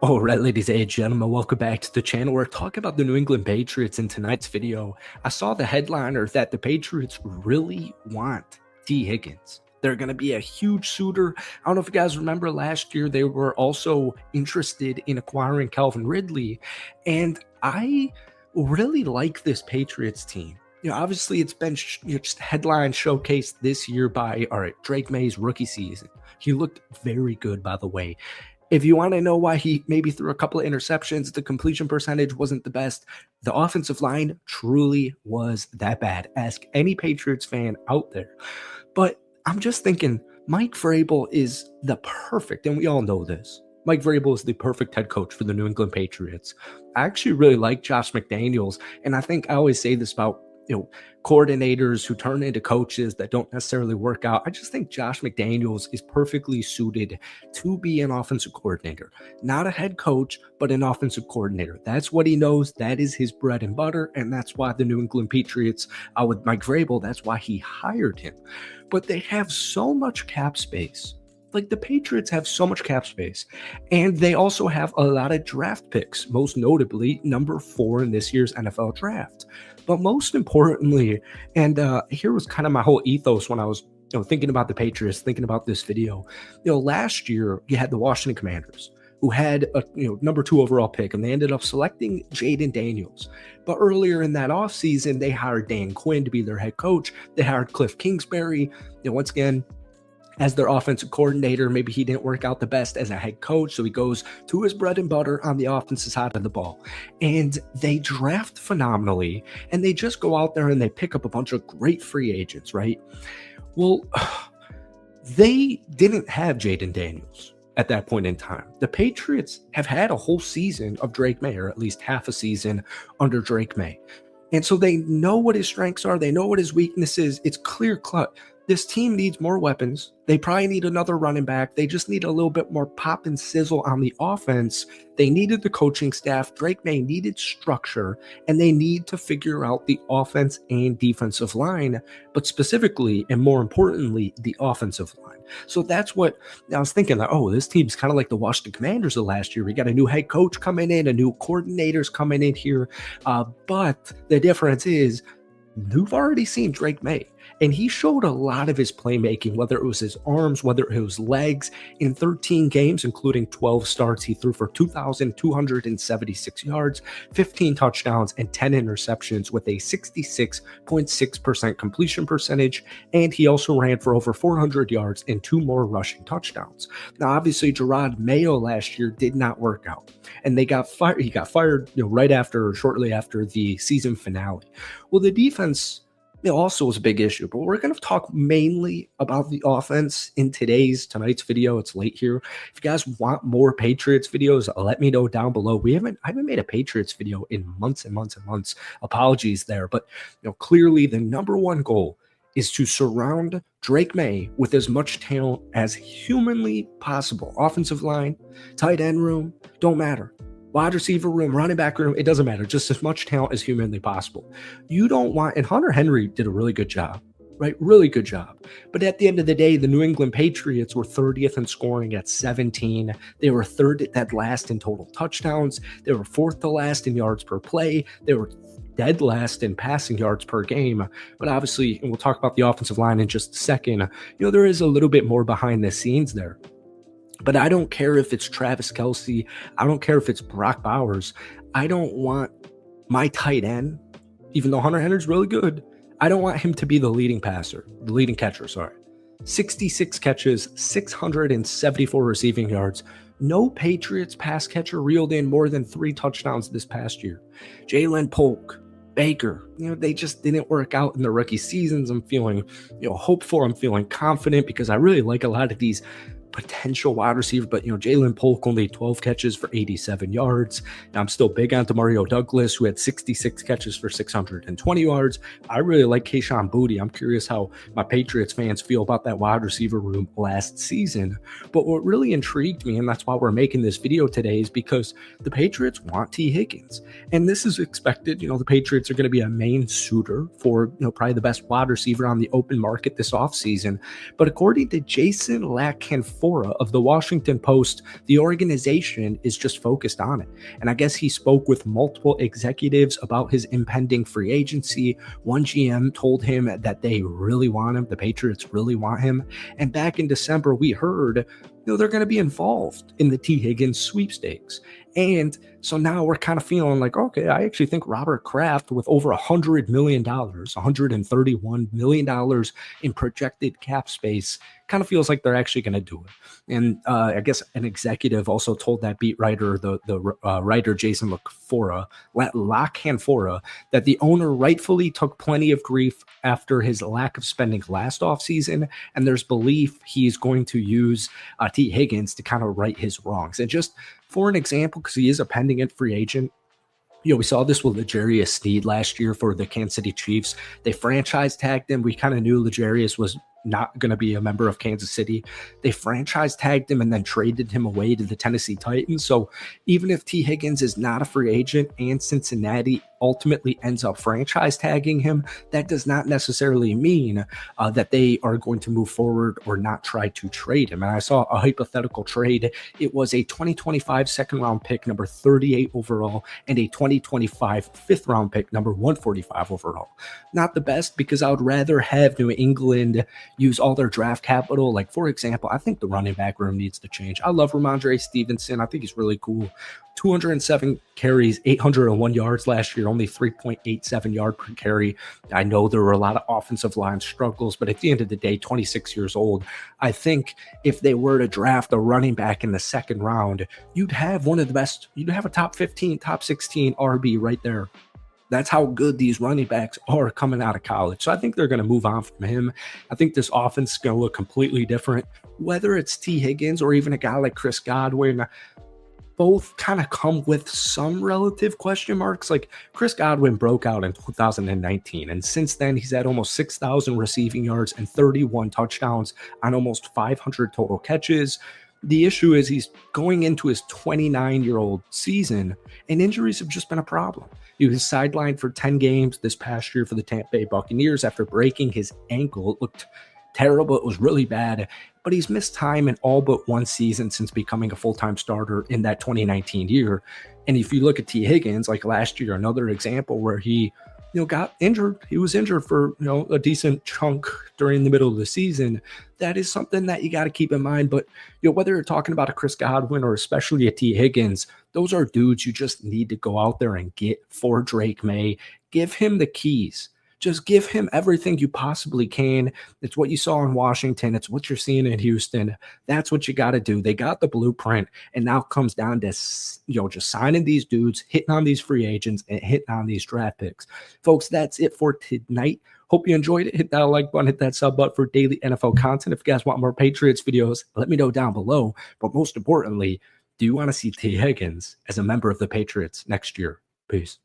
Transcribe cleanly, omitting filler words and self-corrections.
All right, ladies and gentlemen, welcome back to the channel. We're talking about the New England Patriots in tonight's video. I saw the headliner that the Patriots really want Tee Higgins. They're going to be a huge suitor. I don't know if you guys remember last year, they were also interested in acquiring Calvin Ridley. And I really like this Patriots team. Obviously it's been just headline showcased this year by, Drake May's rookie season. He looked very good, by the way. If you want to know why he maybe threw a couple of interceptions, the completion percentage wasn't the best. The offensive line truly was that bad. Ask any Patriots fan out there. But I'm just thinking Mike Vrabel is the perfect, and we all know this, Mike Vrabel is the perfect head coach for the New England Patriots. I actually really like Josh McDaniels, and I think I always say this about coordinators who turn into coaches that don't necessarily work out. I just think Josh McDaniels is perfectly suited to be an offensive coordinator, not a head coach, but an offensive coordinator. That's what he knows. That is his bread and butter. And that's why the New England Patriots, with Mike Vrabel, that's why he hired him. But they have so much cap space. Like, the Patriots have so much cap space, and they also have a lot of draft picks, most notably number 4 in this year's NFL draft. But most importantly, and here was kind of my whole ethos when I was thinking about the Patriots, thinking about this video. Last year you had the Washington Commanders, who had a number 2 overall pick, and they ended up selecting Jaden Daniels. But earlier in that offseason, they hired Dan Quinn to be their head coach. They hired Cliff Kingsbury. Once again, as their offensive coordinator, maybe he didn't work out the best as a head coach, so he goes to his bread and butter on the offensive side of the ball. And they draft phenomenally, and they just go out there and they pick up a bunch of great free agents, right? Well, they didn't have Jaden Daniels at that point in time. The Patriots have had a whole season of Drake May, or at least half a season under Drake May. And so they know what his strengths are. They know what his weakness is. It's clear cut. This team needs more weapons. They probably need another running back. They just need a little bit more pop and sizzle on the offense. They needed the coaching staff. Drake May needed structure, and they need to figure out the offense and defensive line, but specifically and more importantly, the offensive line. So that's what I was thinking, that, this team's kind of like the Washington Commanders of last year. We got a new head coach coming in, a new coordinators coming in here. But the difference is, you've already seen Drake May, and he showed a lot of his playmaking, whether it was his arms, whether it was legs. In 13 games, including 12 starts, he threw for 2,276 yards, 15 touchdowns, and 10 interceptions with a 66.6% completion percentage, and he also ran for over 400 yards and 2 more rushing touchdowns. Now, obviously, Gerard Mayo last year did not work out, and they got fired. He got fired, right after or shortly after the season finale. Well, the defense also was a big issue, but we're going to talk mainly about the offense in tonight's video. It's late here. If you guys want more Patriots videos, let me know down below. I haven't made a Patriots video in months and months and months. Apologies there, but clearly the number one goal is to surround Drake May with as much talent as humanly possible. Offensive line, tight end room, don't matter. Wide receiver room, running back room, it doesn't matter. Just as much talent as humanly possible. You don't want, and Hunter Henry did a really good job, right? Really good job. But at the end of the day, the New England Patriots were 30th in scoring at 17. They were dead last in total touchdowns. They were 4th to last in yards per play. They were dead last in passing yards per game. But obviously, and we'll talk about the offensive line in just a second, there is a little bit more behind the scenes there. But I don't care if it's Travis Kelce. I don't care if it's Brock Bowers. I don't want my tight end, even though Hunter Henry's really good, I don't want him to be the leading catcher. 66 catches, 674 receiving yards. No Patriots pass catcher reeled in more than 3 touchdowns this past year. Jalen Polk, Baker, they just didn't work out in the rookie seasons. I'm feeling, hopeful. I'm feeling confident because I really like a lot of these potential wide receiver, but Jalen Polk only 12 catches for 87 yards. Now, I'm still big on Demario Douglas, who had 66 catches for 620 yards. I really like Kayshon Boutte. I'm curious how my Patriots fans feel about that wide receiver room last season. But what really intrigued me, and that's why we're making this video today, is because the Patriots want Tee Higgins, and this is expected. The Patriots are going to be a main suitor for probably the best wide receiver on the open market this offseason. But according to Jason Lack-Can Fora of the Washington Post, the organization is just focused on it. And I guess he spoke with multiple executives about his impending free agency. One GM told him that they really want him, the Patriots really want him. And back in December, we heard they're going to be involved in the Tee Higgins sweepstakes. And so now we're kind of feeling like, okay, I actually think Robert Kraft, with over $100 million, $131 million in projected cap space, kind of feels like they're actually going to do it. And I guess an executive also told that beat writer, the writer Jason Lockhand Fora, that the owner rightfully took plenty of grief after his lack of spending last offseason, and there's belief he's going to use Tee Higgins to kind of right his wrongs. And just for an example, because he is a pending free agent, we saw this with L'Jarius Sneed last year for the Kansas City Chiefs. They franchise tagged him. We kind of knew L'Jarius was not going to be a member of Kansas City. They franchise tagged him and then traded him away to the Tennessee Titans. So even if Tee Higgins is not a free agent and Cincinnati ultimately ends up franchise tagging him, that does not necessarily mean that they are going to move forward or not try to trade him. And I saw a hypothetical trade. It was a 2025 second round pick, number 38 overall, and a 2025 fifth round pick, number 145 overall. Not the best, because I would rather have New England use all their draft capital. Like, for example, I think the running back room needs to change. I love Ramondre Stevenson. I think he's really cool. 207 carries, 801 yards last year, only 3.87 yard per carry. I know there were a lot of offensive line struggles, but at the end of the day, 26 years old, I think if they were to draft a running back in the second round, you'd have one of the best, you'd have a top 15, top 16 RB right there. That's how good these running backs are coming out of college. So I think they're going to move on from him. I think this offense is going to look completely different, whether it's Tee Higgins or even a guy like Chris Godwin. Both kind of come with some relative question marks. Like, Chris Godwin broke out in 2019, and since then he's had almost 6,000 receiving yards and 31 touchdowns on almost 500 total catches. The issue is he's going into his 29-year-old season, and injuries have just been a problem. He was sidelined for 10 games this past year for the Tampa Bay Buccaneers after breaking his ankle. It looked terrible. It was really bad, but he's missed time in all but one season since becoming a full-time starter in that 2019 year. And if you look at Tee Higgins, like last year, another example where he got injured. He was injured for, a decent chunk during the middle of the season. That is something that you got to keep in mind. But, whether you're talking about a Chris Godwin or especially a Tee Higgins, those are dudes you just need to go out there and get for Drake May. Give him the keys. Just give him everything you possibly can. It's what you saw in Washington. It's what you're seeing in Houston. That's what you got to do. They got the blueprint, and now it comes down to, just signing these dudes, hitting on these free agents, and hitting on these draft picks. Folks, that's it for tonight. Hope you enjoyed it. Hit that like button, hit that sub button for daily NFL content. If you guys want more Patriots videos, let me know down below. But most importantly, do you want to see Tee Higgins as a member of the Patriots next year? Peace.